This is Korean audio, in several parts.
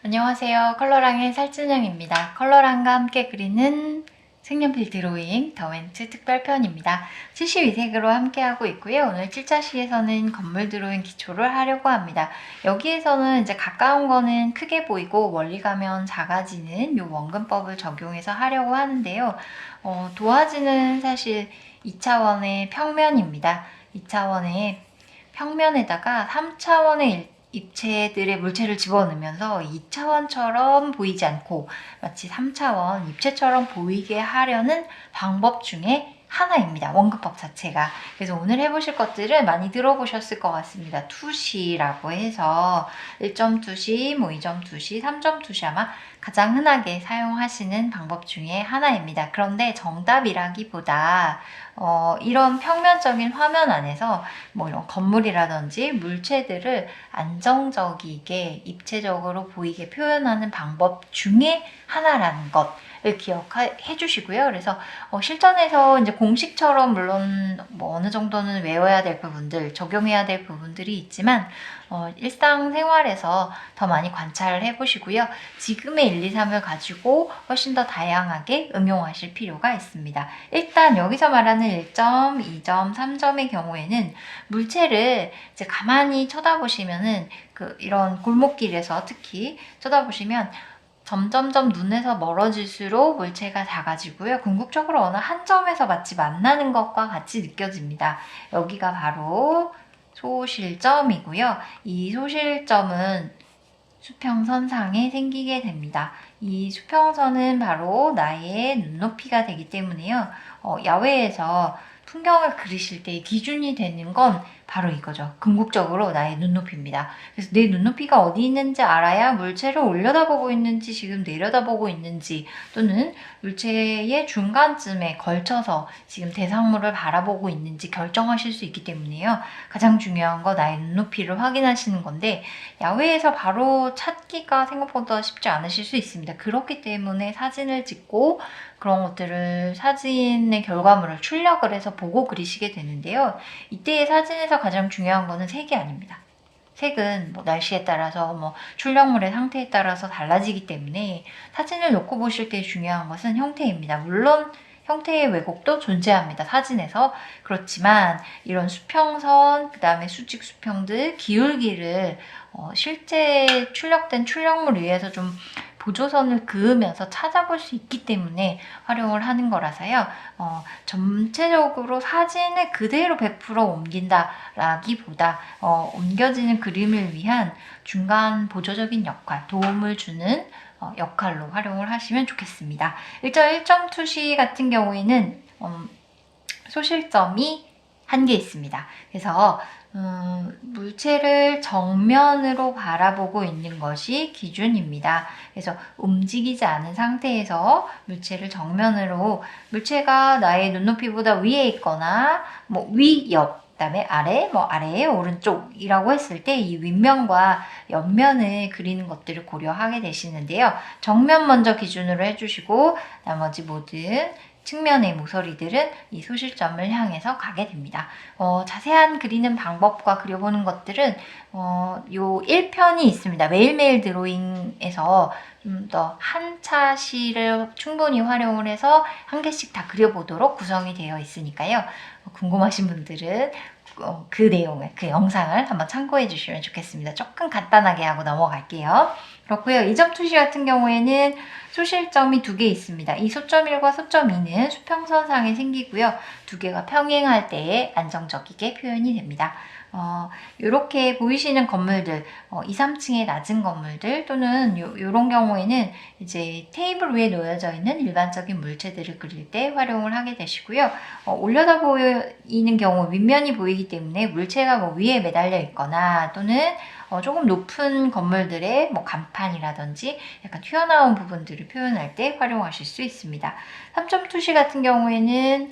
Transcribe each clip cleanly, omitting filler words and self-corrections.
안녕하세요. 컬러랑의 살찐영입니다. 컬러랑과 함께 그리는 색연필 드로잉 더웬츠 특별편입니다. 72색으로 함께하고 있고요. 오늘 7자시에서는 건물 드로잉 기초를 하려고 합니다. 여기에서는 이제 가까운 거는 크게 보이고 멀리 가면 작아지는 이 원근법을 적용해서 하려고 하는데요. 도화지는 사실 2차원의 평면입니다. 2차원의 평면에다가 3차원의 입체들의 물체를 집어넣으면서 2차원처럼 보이지 않고 마치 3차원 입체처럼 보이게 하려는 방법 중에 하나입니다. 원근법 자체가. 그래서 오늘 해보실 것들은 많이 들어보셨을 것 같습니다. 투시라고 해서 1.2시, 뭐 2.2시, 3.2시 아마 가장 흔하게 사용하시는 방법 중에 하나입니다. 그런데 정답이라기보다 이런 평면적인 화면 안에서 뭐 이런 건물이라든지 물체들을 안정적이게 입체적으로 보이게 표현하는 방법 중에 하나라는 것을 기억해 주시고요. 그래서 실전에서 이제 공식처럼 물론 뭐 어느 정도는 외워야 될 부분들, 적용해야 될 부분들이 있지만 일상생활에서 더 많이 관찰을 해보시고요. 지금의 1, 2, 3을 가지고 훨씬 더 다양하게 응용하실 필요가 있습니다. 일단 여기서 말하는 1점, 2점, 3점의 경우에는 물체를 이제 가만히 쳐다보시면은 이런 골목길에서 특히 쳐다보시면 점점점 눈에서 멀어질수록 물체가 작아지고요. 궁극적으로 어느 한 점에서 마치 만나는 것과 같이 느껴집니다. 여기가 바로 소실점이고요. 이 소실점은 수평선상에 생기게 됩니다. 이 수평선은 바로 나의 눈높이가 되기 때문에요. 야외에서 풍경을 그리실 때 기준이 되는 건 바로 이거죠. 궁극적으로 나의 눈높이입니다. 그래서 내 눈높이가 어디 있는지 알아야 물체를 올려다보고 있는지 지금 내려다보고 있는지 또는 물체의 중간쯤에 걸쳐서 지금 대상물을 바라보고 있는지 결정하실 수 있기 때문에요. 가장 중요한 거 나의 눈높이를 확인하시는 건데 야외에서 바로 찾기가 생각보다 쉽지 않으실 수 있습니다. 그렇기 때문에 사진을 찍고 그런 것들을 사진의 결과물을 출력을 해서 보고 그리시게 되는데요. 이때의 사진에서 가장 중요한 거는 색이 아닙니다. 색은 뭐 날씨에 따라서 뭐 출력물의 상태에 따라서 달라지기 때문에 사진을 놓고 보실 때 중요한 것은 형태입니다. 물론 형태의 왜곡도 존재합니다. 사진에서. 그렇지만 이런 수평선, 그 다음에 수직 수평들, 기울기를 실제 출력된 출력물 위에서 좀 보조선을 그으면서 찾아볼 수 있기 때문에 활용을 하는 거라서요. 전체적으로 사진을 그대로 100% 옮긴다라기보다 옮겨지는 그림을 위한 중간 보조적인 역할, 도움을 주는 역할로 활용을 하시면 좋겠습니다. 1.1.2시 같은 경우에는 소실점이 한 개 있습니다. 그래서 물체를 정면으로 바라보고 있는 것이 기준입니다. 그래서 움직이지 않은 상태에서 물체를 정면으로 물체가 나의 눈높이보다 위에 있거나 뭐 위, 옆, 그다음에 아래, 뭐 아래의 오른쪽이라고 했을 때 이 윗면과 옆면을 그리는 것들을 고려하게 되시는데요. 정면 먼저 기준으로 해주시고 나머지 모든 측면의 모서리들은 이 소실점을 향해서 가게 됩니다. 자세한 그리는 방법과 그려보는 것들은 요 1편이 있습니다. 매일매일 드로잉에서 좀 더 한 차시를 충분히 활용을 해서 한 개씩 다 그려보도록 구성이 되어 있으니까요. 궁금하신 분들은 그 내용을, 그 영상을 한번 참고해 주시면 좋겠습니다. 조금 간단하게 하고 넘어갈게요. 그렇고요. 2.2시 같은 경우에는 소실점이 2개 있습니다. 이 소점 1과 소점 2는 수평선상에 생기고요. 2개가 평행할 때에 안정적이게 표현이 됩니다. 이렇게 보이시는 건물들, 2, 3층의 낮은 건물들 또는 이런 경우에는 이제 테이블 위에 놓여져 있는 일반적인 물체들을 그릴 때 활용을 하게 되시고요. 올려다 보이는 경우 윗면이 보이기 때문에 물체가 뭐 위에 매달려 있거나 또는 조금 높은 건물들의 뭐 간판이라든지 약간 튀어나온 부분들을 표현할 때 활용하실 수 있습니다. 3.2시 같은 경우에는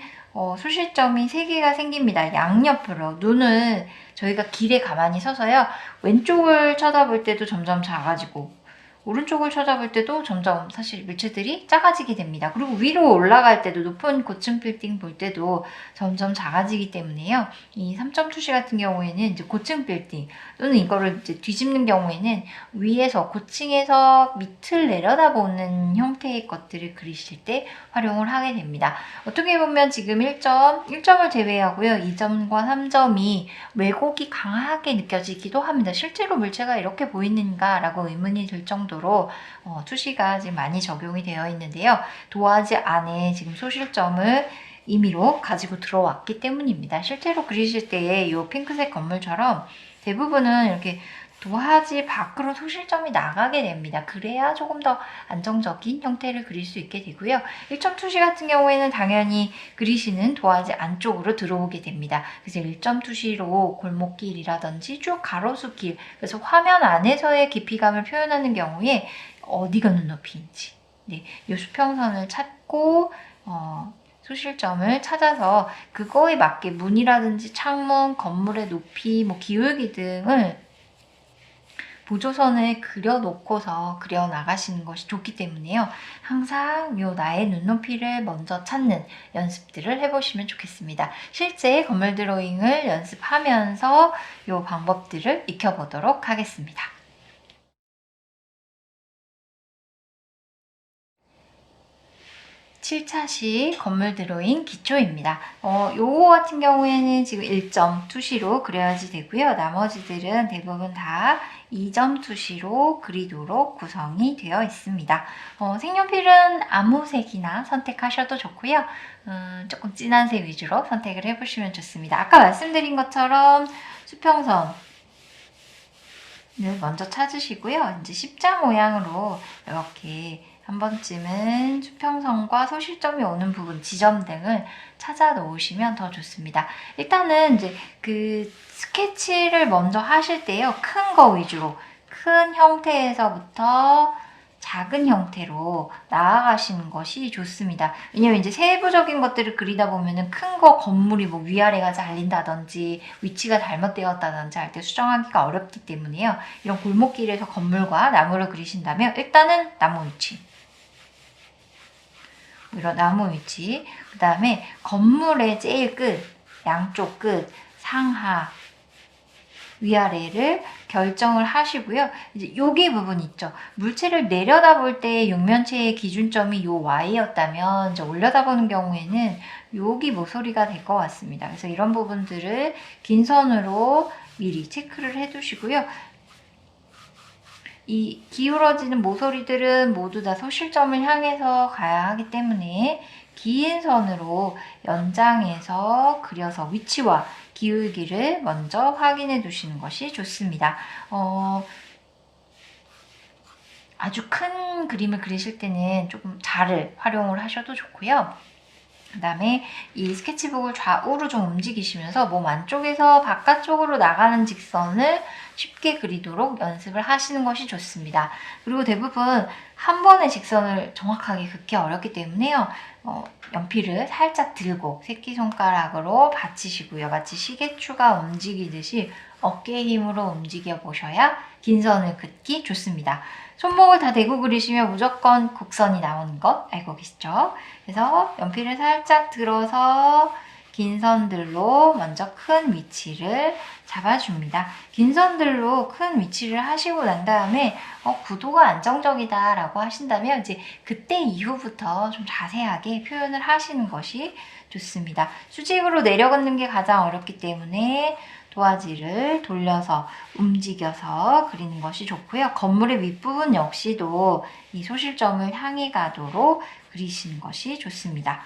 소실점이 3개가 생깁니다. 양옆으로 눈을 저희가 길에 가만히 서서요. 왼쪽을 쳐다볼 때도 점점 작아지고 오른쪽을 쳐다볼 때도 점점 사실 물체들이 작아지게 됩니다. 그리고 위로 올라갈 때도 높은 고층 빌딩 볼 때도 점점 작아지기 때문에요. 이 3점 투시 같은 경우에는 이제 고층 빌딩 또는 이거를 이제 뒤집는 경우에는 위에서 고층에서 밑을 내려다보는 형태의 것들을 그리실 때 활용을 하게 됩니다. 어떻게 보면 지금 1점을 제외하고요. 2점과 3점이 왜곡이 강하게 느껴지기도 합니다. 실제로 물체가 이렇게 보이는가라고 의문이 들 정도로 투시가 지금 많이 적용이 되어 있는데요. 도화지 안에 지금 소실점을 임의로 가지고 들어왔기 때문입니다. 실제로 그리실 때에 이 핑크색 건물처럼 대부분은 이렇게 도화지 밖으로 소실점이 나가게 됩니다. 그래야 조금 더 안정적인 형태를 그릴 수 있게 되고요. 1점 투시 같은 경우에는 당연히 그리시는 도화지 안쪽으로 들어오게 됩니다. 그래서 1점 투시로 골목길이라든지 쭉 가로수길, 그래서 화면 안에서의 깊이감을 표현하는 경우에 어디가 눈높이인지, 이 수평선을 찾고 소실점을 찾아서 그거에 맞게 문이라든지 창문, 건물의 높이, 기울기 등을 보조선을 그려놓고서 그려나가시는 것이 좋기 때문에요. 항상 나의 눈높이를 먼저 찾는 연습들을 해보시면 좋겠습니다. 실제 건물 드로잉을 연습하면서 이 방법들을 익혀보도록 하겠습니다. 7차식 건물 드로잉 기초입니다. 요거 같은 경우에는 지금 1점 투시로 그려야지 되고요. 나머지들은 대부분 다 2점 투시로 그리도록 구성이 되어 있습니다. 색연필은 아무 색이나 선택하셔도 좋고요. 조금 진한 색 위주로 선택을 해보시면 좋습니다. 아까 말씀드린 것처럼 수평선을 먼저 찾으시고요. 이제 십자 모양으로 이렇게 한 번쯤은 수평선과 소실점이 오는 부분, 지점 등을 찾아 놓으시면 더 좋습니다. 일단은 이제 그 스케치를 먼저 하실 때요. 큰 거 위주로, 큰 형태에서부터 작은 형태로 나아가시는 것이 좋습니다. 왜냐면 이제 세부적인 것들을 그리다 보면은 큰 거 건물이 위아래가 잘린다든지 위치가 잘못되었다든지 할 때 수정하기가 어렵기 때문에요. 이런 골목길에서 건물과 나무를 그리신다면 일단은 나무 위치, 이런 나무 위치, 그 다음에 건물의 제일 끝, 양쪽 끝, 상하, 위아래를 결정을 하시고요. 이제 여기 부분 있죠. 물체를 내려다볼 때 육면체의 기준점이 요 Y였다면 이제 올려다보는 경우에는 여기 모서리가 될 것 같습니다. 그래서 이런 부분들을 긴 선으로 미리 체크를 해두시고요. 이 기울어지는 모서리들은 모두 다 소실점을 향해서 가야 하기 때문에 긴 선으로 연장해서 그려서 위치와 기울기를 먼저 확인해 두시는 것이 좋습니다. 아주 큰 그림을 그리실 때는 조금 자를 활용을 하셔도 좋고요. 그 다음에 이 스케치북을 좌우로 좀 움직이시면서 몸 안쪽에서 바깥쪽으로 나가는 직선을 쉽게 그리도록 연습을 하시는 것이 좋습니다. 그리고 대부분 한 번의 직선을 정확하게 긋기 어렵기 때문에요. 연필을 살짝 들고 새끼손가락으로 받치시고요. 마치 시계추가 움직이듯이 어깨의 힘으로 움직여 보셔야 긴 선을 긋기 좋습니다. 손목을 다 대고 그리시면 무조건 곡선이 나오는 것 알고 계시죠? 그래서 연필을 살짝 들어서 긴 선들로 먼저 큰 위치를 잡아줍니다. 긴 선들로 큰 위치를 하시고 난 다음에 구도가 안정적이다 라고 하신다면 이제 그때 이후부터 좀 자세하게 표현을 하시는 것이 좋습니다. 수직으로 내려가는 게 가장 어렵기 때문에 도화지를 돌려서 움직여서 그리는 것이 좋고요. 건물의 윗부분 역시도 이 소실점을 향해 가도록 그리시는 것이 좋습니다.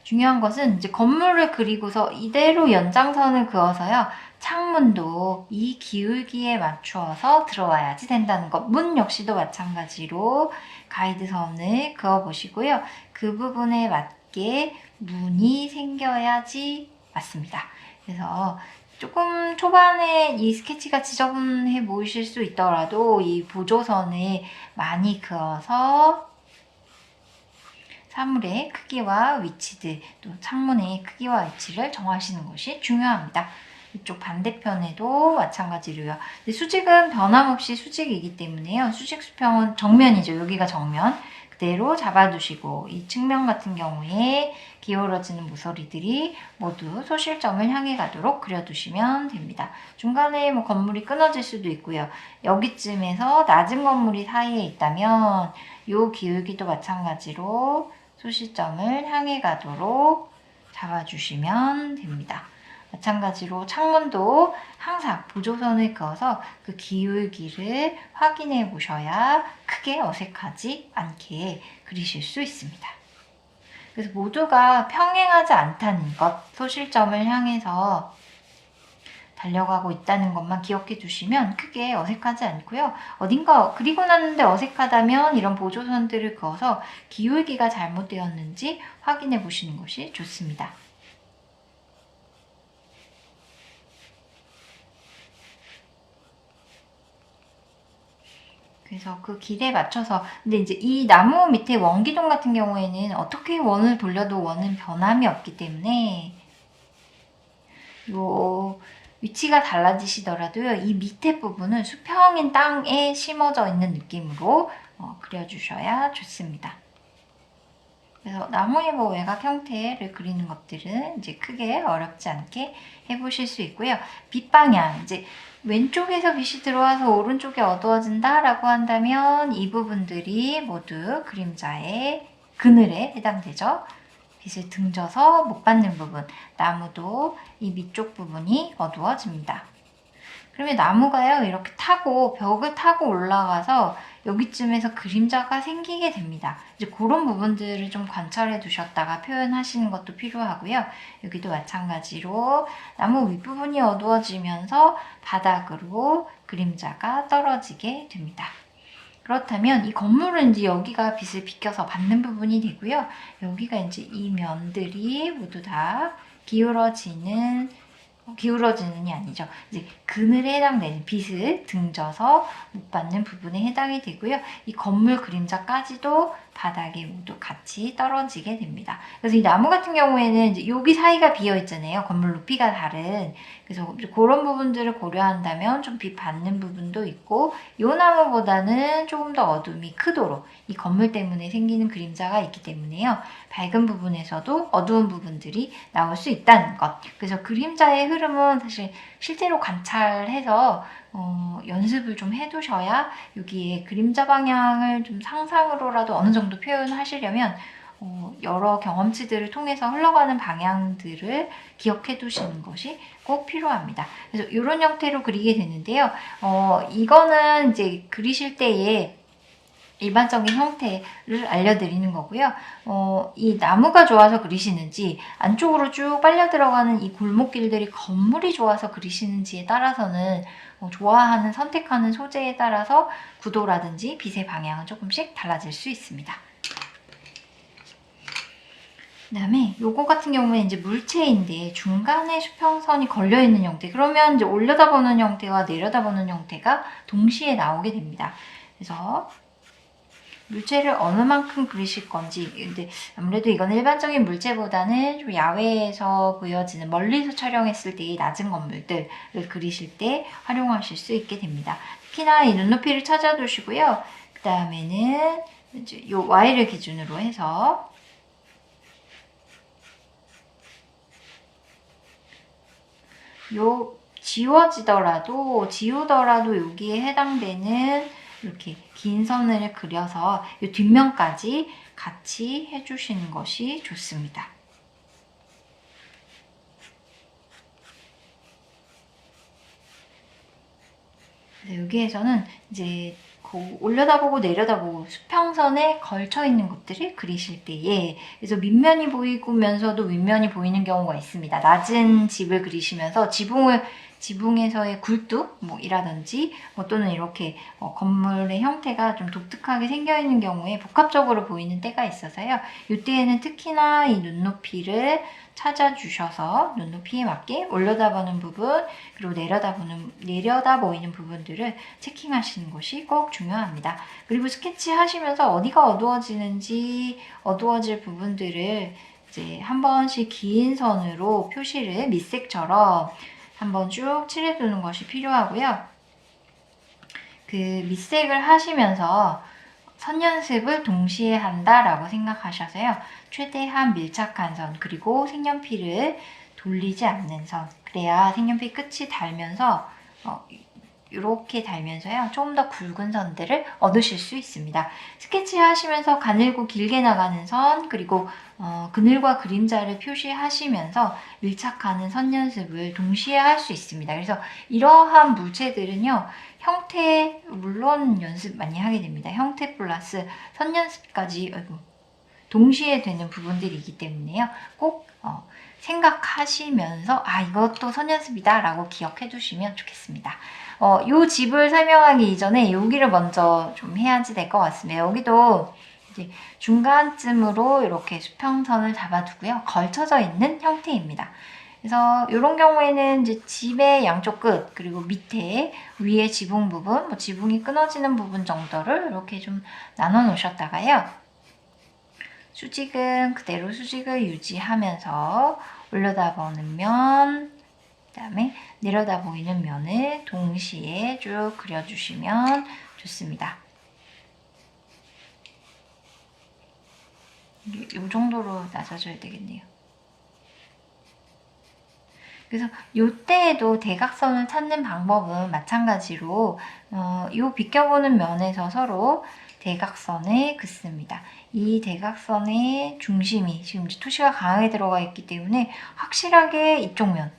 중요한 것은 이제 건물을 그리고서 이대로 연장선을 그어서요. 창문도 이 기울기에 맞추어서 들어와야지 된다는 것. 문 역시도 마찬가지로 가이드선을 그어보시고요. 그 부분에 맞게 문이 생겨야지 맞습니다. 그래서 조금 초반에 이 스케치가 지저분해 보이실 수 있더라도 이 보조선을 많이 그어서 사물의 크기와 위치들, 또 창문의 크기와 위치를 정하시는 것이 중요합니다. 이쪽 반대편에도 마찬가지로요. 근데 수직은 변함없이 수직이기 때문에요. 수직 수평은 정면이죠. 여기가 정면. 그대로 잡아두시고 이 측면 같은 경우에 기울어지는 모서리들이 모두 소실점을 향해 가도록 그려두시면 됩니다. 중간에 뭐 건물이 끊어질 수도 있고요. 여기쯤에서 낮은 건물이 사이에 있다면 이 기울기도 마찬가지로 소실점을 향해 가도록 잡아주시면 됩니다. 마찬가지로 창문도 항상 보조선을 그어서 그 기울기를 확인해 보셔야 크게 어색하지 않게 그리실 수 있습니다. 그래서 모두가 평행하지 않다는 것, 소실점을 향해서 달려가고 있다는 것만 기억해 두시면 크게 어색하지 않고요. 어딘가 그리고 났는데 어색하다면 이런 보조선들을 그어서 기울기가 잘못되었는지 확인해 보시는 것이 좋습니다. 그래서 그 길에 맞춰서 근데 이제 이 나무 밑에 원기둥 같은 경우에는 어떻게 원을 돌려도 원은 변함이 없기 때문에 요 위치가 달라지시더라도요. 이 밑에 부분은 수평인 땅에 심어져 있는 느낌으로 그려주셔야 좋습니다. 그래서 나무의 뭐 외곽 형태를 그리는 것들은 이제 크게 어렵지 않게 해보실 수 있고요. 빛 방향, 이제 왼쪽에서 빛이 들어와서 오른쪽에 어두워진다 라고 한다면 이 부분들이 모두 그림자의 그늘에 해당되죠. 빛을 등져서 못 받는 부분, 나무도 이 밑쪽 부분이 어두워집니다. 그러면 나무가요 이렇게 타고 벽을 타고 올라가서 여기쯤에서 그림자가 생기게 됩니다. 이제 그런 부분들을 좀 관찰해 두셨다가 표현하시는 것도 필요하고요. 여기도 마찬가지로 나무 윗부분이 어두워지면서 바닥으로 그림자가 떨어지게 됩니다. 그렇다면 이 건물은 이제 여기가 빛을 비켜서 받는 부분이 되고요. 여기가 이제 이 면들이 모두 다 기울어지는이 아니죠. 이제 그늘에 해당되는 빛을 등져서 못 받는 부분에 해당이 되고요. 이 건물 그림자까지도 바닥에 모두 같이 떨어지게 됩니다. 그래서 이 나무 같은 경우에는 이제 여기 사이가 비어 있잖아요. 건물 높이가 다른. 그래서 그런 부분들을 고려한다면 좀 빛 받는 부분도 있고 이 나무보다는 조금 더 어둠이 크도록 이 건물 때문에 생기는 그림자가 있기 때문에요. 밝은 부분에서도 어두운 부분들이 나올 수 있다는 것. 그래서 그림자의 흐름은 사실 실제로 관찰해서 연습을 좀 해두셔야 여기에 그림자 방향을 좀 상상으로라도 어느 정도 표현하시려면 여러 경험치들을 통해서 흘러가는 방향들을 기억해 두시는 것이 꼭 필요합니다. 그래서 이런 형태로 그리게 되는데요. 이거는 이제 그리실 때에 일반적인 형태를 알려드리는 거고요. 이 나무가 좋아서 그리시는지 안쪽으로 쭉 빨려 들어가는 이 골목길들이 건물이 좋아서 그리시는지에 따라서는 선택하는 소재에 따라서 구도라든지 빛의 방향은 조금씩 달라질 수 있습니다. 그 다음에 요거 같은 경우에 이제 물체인데 중간에 수평선이 걸려있는 형태. 그러면 이제 올려다보는 형태와 내려다보는 형태가 동시에 나오게 됩니다. 그래서 물체를 어느 만큼 그리실 건지, 근데 아무래도 이건 일반적인 물체보다는 좀 야외에서 보여지는 멀리서 촬영했을 때의 낮은 건물들을 그리실 때 활용하실 수 있게 됩니다. 특히나 이 눈높이를 찾아두시고요. 그 다음에는 이제 요 Y를 기준으로 해서 지우더라도 여기에 해당되는 이렇게 긴 선을 그려서 이 뒷면까지 같이 해주시는 것이 좋습니다. 여기에서는 이제 올려다보고 내려다보고 수평선에 걸쳐 있는 것들을 그리실 때에 그래서 밑면이 보이면서도 윗면이 보이는 경우가 있습니다. 낮은 집을 그리시면서 지붕에서의 굴뚝이라든지 또는 이렇게 건물의 형태가 좀 독특하게 생겨 있는 경우에 복합적으로 보이는 때가 있어서요. 이때에는 특히나 이 눈높이를 찾아주셔서 눈높이에 맞게 올려다보는 부분 그리고 내려다 보이는 부분들을 체킹하시는 것이 꼭 중요합니다. 그리고 스케치 하시면서 어디가 어두워지는지 어두워질 부분들을 이제 한 번씩 긴 선으로 표시를 밑색처럼 한번 쭉 칠해두는 것이 필요하고요. 그 밑색을 하시면서 선 연습을 동시에 한다라고 생각하셔서요. 최대한 밀착한 선, 그리고 색연필을 돌리지 않는 선, 그래야 색연필 끝이 닳으면서 이렇게 달면서요. 조금 더 굵은 선들을 얻으실 수 있습니다. 스케치 하시면서 가늘고 길게 나가는 선, 그리고 그늘과 그림자를 표시하시면서 밀착하는 선 연습을 동시에 할 수 있습니다. 그래서 이러한 물체들은요. 형태, 물론 연습 많이 하게 됩니다. 형태 플러스 선 연습까지 동시에 되는 부분들이기 때문에요. 꼭 생각하시면서 이것도 선 연습이다 라고 기억해 두시면 좋겠습니다. 요 집을 설명하기 이전에 여기를 먼저 좀 해야지 될 것 같습니다. 여기도 이제 중간쯤으로 이렇게 수평선을 잡아두고요. 걸쳐져 있는 형태입니다. 그래서 이런 경우에는 이제 집의 양쪽 끝, 그리고 밑에 위에 지붕 부분, 지붕이 끊어지는 부분 정도를 이렇게 좀 나눠 놓으셨다가요. 수직은 그대로 수직을 유지하면서 올려다보는 면, 그 다음에 내려다 보이는 면을 동시에 쭉 그려주시면 좋습니다. 이 정도로 낮아져야 되겠네요. 그래서 이때에도 대각선을 찾는 방법은 마찬가지로 이 비껴보는 면에서 서로 대각선을 긋습니다. 이 대각선의 중심이 지금 투시가 강하게 들어가 있기 때문에 확실하게 이쪽 면,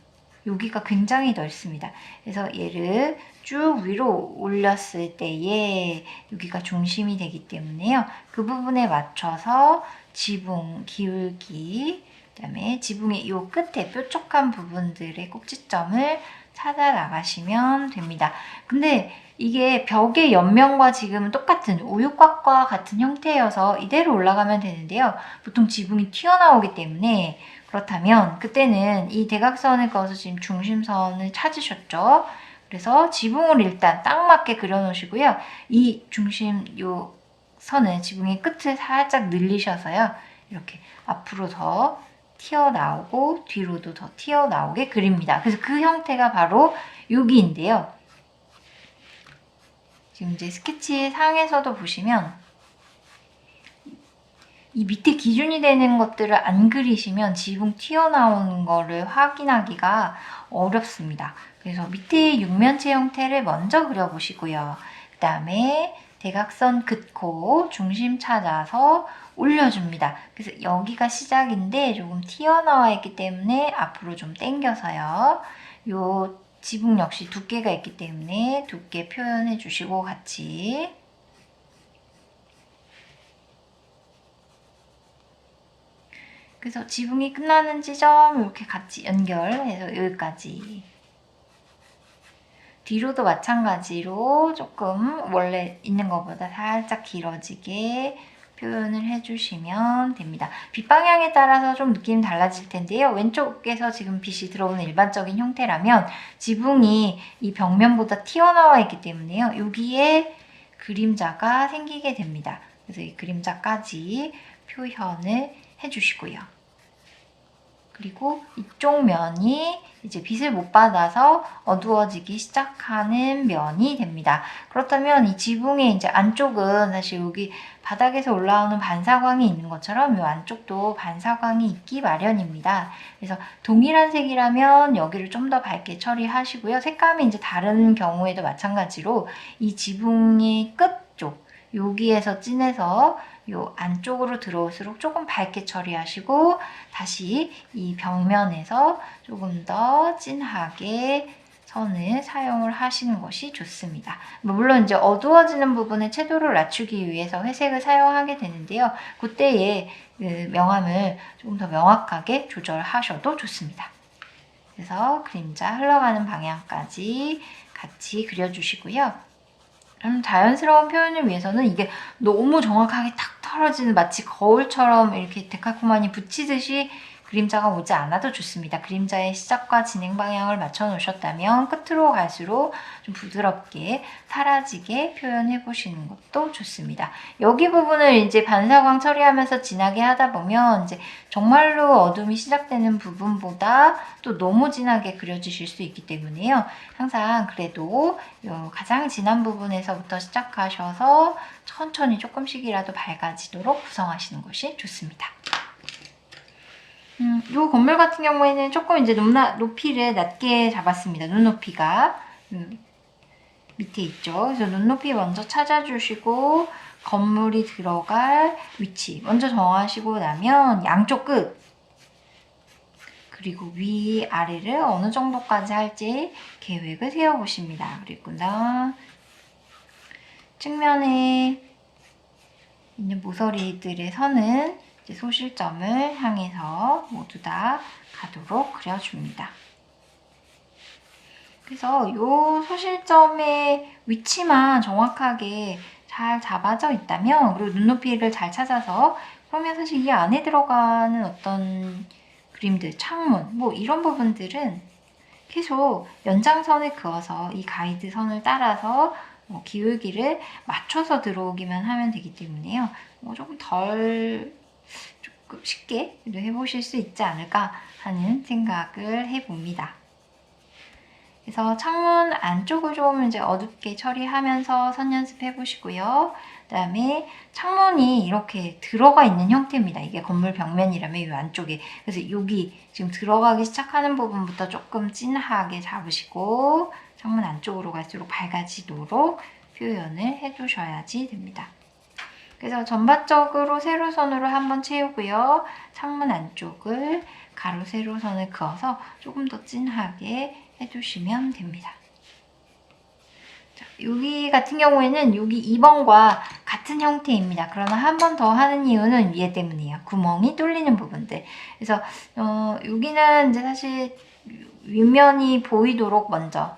여기가 굉장히 넓습니다. 그래서 얘를 쭉 위로 올렸을 때에 여기가 중심이 되기 때문에요. 그 부분에 맞춰서 지붕 기울기, 그 다음에 지붕의 이 끝에 뾰족한 부분들의 꼭지점을 찾아 나가시면 됩니다. 근데 이게 벽의 옆면과 지금은 똑같은 우유곽과 같은 형태여서 이대로 올라가면 되는데요. 보통 지붕이 튀어나오기 때문에 그렇다면 그때는 이 대각선을 그어서 지금 중심선을 찾으셨죠. 그래서 지붕을 일단 딱 맞게 그려놓으시고요. 이 중심 요 선을 지붕의 끝을 살짝 늘리셔서요. 이렇게 앞으로 더 튀어나오고 뒤로도 더 튀어나오게 그립니다. 그래서 그 형태가 바로 여기인데요. 지금 이제 스케치 상에서도 보시면 이 밑에 기준이 되는 것들을 안 그리시면 지붕 튀어나오는 거를 확인하기가 어렵습니다. 그래서 밑에 육면체 형태를 먼저 그려보시고요. 그 다음에 대각선 긋고 중심 찾아서 올려줍니다. 그래서 여기가 시작인데 조금 튀어나와 있기 때문에 앞으로 좀 당겨서요. 요 지붕 역시 두께가 있기 때문에 두께 표현해 주시고 같이 그래서 지붕이 끝나는 지점 이렇게 같이 연결해서 여기까지 뒤로도 마찬가지로 조금 원래 있는 것보다 살짝 길어지게 표현을 해주시면 됩니다. 빛 방향에 따라서 좀 느낌이 달라질 텐데요. 왼쪽에서 지금 빛이 들어오는 일반적인 형태라면 지붕이 이 벽면보다 튀어나와 있기 때문에요. 여기에 그림자가 생기게 됩니다. 그래서 이 그림자까지 표현을 해주시고요. 그리고 이쪽 면이 이제 빛을 못 받아서 어두워지기 시작하는 면이 됩니다. 그렇다면 이 지붕의 이제 안쪽은 사실 여기 바닥에서 올라오는 반사광이 있는 것처럼 이 안쪽도 반사광이 있기 마련입니다. 그래서 동일한 색이라면 여기를 좀 더 밝게 처리하시고요. 색감이 이제 다른 경우에도 마찬가지로 이 지붕의 끝쪽 여기에서 진해서 요 안쪽으로 들어올수록 조금 밝게 처리하시고 다시 이 벽면에서 조금 더 진하게 선을 사용을 하시는 것이 좋습니다. 물론 이제 어두워지는 부분의 채도를 낮추기 위해서 회색을 사용하게 되는데요. 그때의 명암을 조금 더 명확하게 조절하셔도 좋습니다. 그래서 그림자 흘러가는 방향까지 같이 그려주시고요. 자연스러운 표현을 위해서는 이게 너무 정확하게 탁 떨어지는 마치 거울처럼 이렇게 데칼코마니 붙이듯이 그림자가 오지 않아도 좋습니다. 그림자의 시작과 진행 방향을 맞춰 놓으셨다면 끝으로 갈수록 좀 부드럽게 사라지게 표현해 보시는 것도 좋습니다. 여기 부분을 이제 반사광 처리하면서 진하게 하다 보면 이제 정말로 어둠이 시작되는 부분보다 또 너무 진하게 그려지실 수 있기 때문에요. 항상 그래도 가장 진한 부분에서부터 시작하셔서 천천히 조금씩이라도 밝아지도록 구성하시는 것이 좋습니다. 이 건물 같은 경우에는 조금 이제 높이를 낮게 잡았습니다. 눈높이가 밑에 있죠. 그래서 눈높이 먼저 찾아주시고 건물이 들어갈 위치 먼저 정하시고 나면 양쪽 끝 그리고 위 아래를 어느 정도까지 할지 계획을 세워보십니다. 그리고나 측면에 있는 모서리들의 선은 이제 소실점을 향해서 모두 다 가도록 그려줍니다. 그래서 이 소실점의 위치만 정확하게 잘 잡아져 있다면, 그리고 눈높이를 잘 찾아서, 그러면 사실 이 안에 들어가는 어떤 그림들, 창문, 뭐 이런 부분들은 계속 연장선을 그어서 이 가이드 선을 따라서 기울기를 맞춰서 들어오기만 하면 되기 때문에요. 조금 쉽게 해보실 수 있지 않을까 하는 생각을 해봅니다. 그래서 창문 안쪽을 좀 이제 어둡게 처리하면서 선 연습해 보시고요. 그 다음에 창문이 이렇게 들어가 있는 형태입니다. 이게 건물 벽면이라면 이 안쪽에. 그래서 여기 지금 들어가기 시작하는 부분부터 조금 진하게 잡으시고 창문 안쪽으로 갈수록 밝아지도록 표현을 해주셔야지 됩니다. 그래서 전반적으로 세로선으로 한번 채우고요. 창문 안쪽을 가로 세로선을 그어서 조금 더 진하게 해주시면 됩니다. 자, 여기 같은 경우에는 여기 2번과 같은 형태입니다. 그러나 한 번 더 하는 이유는 얘 때문이에요. 구멍이 뚫리는 부분들. 그래서 여기는 이제 사실 윗면이 보이도록 먼저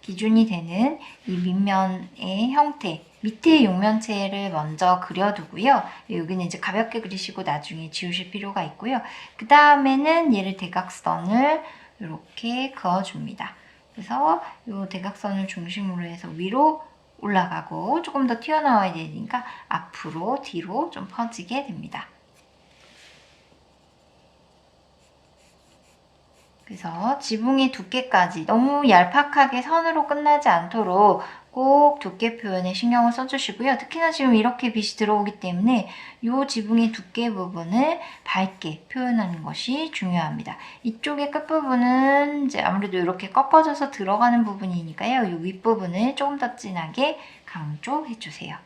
기준이 되는 이 밑면의 형태, 밑에 육면체를 먼저 그려두고요. 여기는 이제 가볍게 그리시고 나중에 지우실 필요가 있고요. 그 다음에는 얘를 대각선을 이렇게 그어줍니다. 그래서 이 대각선을 중심으로 해서 위로 올라가고 조금 더 튀어나와야 되니까 앞으로 뒤로 좀 퍼지게 됩니다. 그래서 지붕의 두께까지 너무 얄팍하게 선으로 끝나지 않도록 꼭 두께 표현에 신경을 써주시고요. 특히나 지금 이렇게 빛이 들어오기 때문에 이 지붕의 두께 부분을 밝게 표현하는 것이 중요합니다. 이쪽의 끝부분은 이제 아무래도 이렇게 꺾어져서 들어가는 부분이니까요. 이 윗부분을 조금 더 진하게 강조해주세요.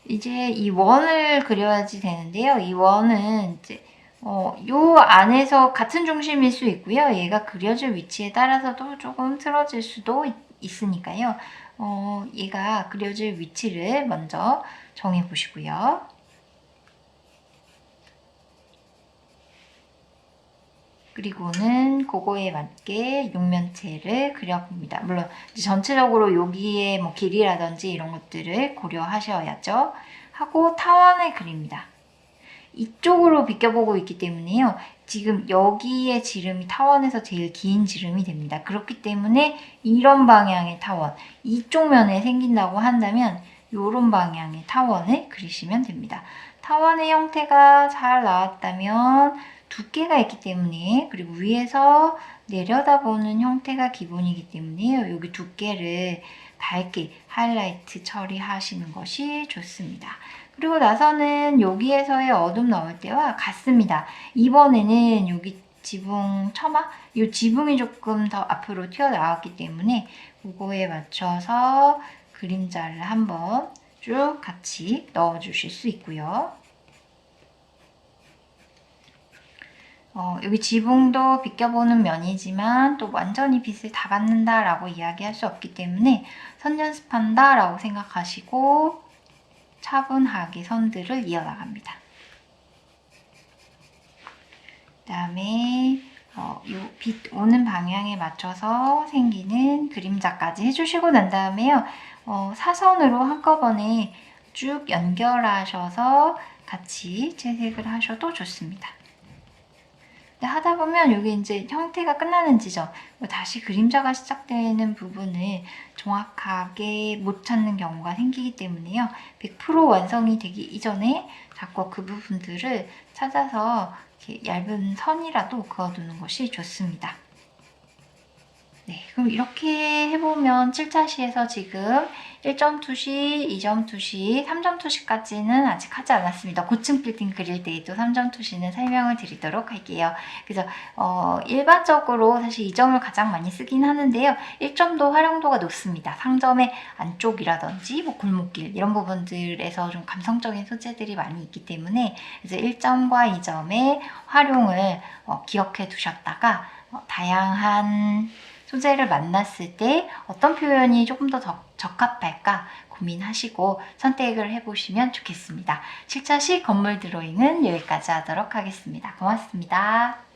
이제 이 원을 그려야지 되는데요. 이 원은 이제 요 안에서 같은 중심일 수 있고요. 얘가 그려질 위치에 따라서도 조금 틀어질 수도 있으니까요. 얘가 그려질 위치를 먼저 정해 보시고요. 그리고는 그거에 맞게 육면체를 그려봅니다. 물론 전체적으로 여기에 뭐 길이라든지 이런 것들을 고려하셔야죠. 하고 타원을 그립니다. 이쪽으로 비껴보고 있기 때문에요. 지금 여기의 지름이 타원에서 제일 긴 지름이 됩니다. 그렇기 때문에 이런 방향의 타원, 이쪽 면에 생긴다고 한다면 이런 방향의 타원을 그리시면 됩니다. 타원의 형태가 잘 나왔다면 두께가 있기 때문에, 그리고 위에서 내려다보는 형태가 기본이기 때문에 여기 두께를 밝게 하이라이트 처리하시는 것이 좋습니다. 그리고 나서는 여기에서의 어둠 넣을 때와 같습니다. 이번에는 여기 지붕 처마? 이 지붕이 조금 더 앞으로 튀어나왔기 때문에 그거에 맞춰서 그림자를 한번 쭉 같이 넣어주실 수 있고요. 여기 지붕도 비껴보는 면이지만 또 완전히 빛을 다 받는다 라고 이야기할 수 없기 때문에 선 연습한다 라고 생각하시고 차분하게 선들을 이어나갑니다. 그 다음에 빛 오는 방향에 맞춰서 생기는 그림자까지 해주시고 난 다음에요. 사선으로 한꺼번에 쭉 연결하셔서 같이 채색을 하셔도 좋습니다. 근데 하다 보면 여기 이제 형태가 끝나는 지점, 다시 그림자가 시작되는 부분을 정확하게 못 찾는 경우가 생기기 때문에요. 100% 완성이 되기 이전에 자꾸 그 부분들을 찾아서 이렇게 얇은 선이라도 그어두는 것이 좋습니다. 네, 그럼 이렇게 해보면 7차 시에서 지금 1점 투시, 2점 투시, 3점 투시까지는 아직 하지 않았습니다. 고층 빌딩 그릴 때에도 3점 투시는 설명을 드리도록 할게요. 그래서 일반적으로 사실 2점을 가장 많이 쓰긴 하는데요. 1점도 활용도가 높습니다. 상점의 안쪽이라든지 뭐 골목길 이런 부분들에서 좀 감성적인 소재들이 많이 있기 때문에 그래서 1점과 2점의 활용을 기억해 두셨다가 다양한 소재를 만났을 때 어떤 표현이 조금 더 적합할까 고민하시고 선택을 해보시면 좋겠습니다. 7차 시 건물 드로잉은 여기까지 하도록 하겠습니다. 고맙습니다.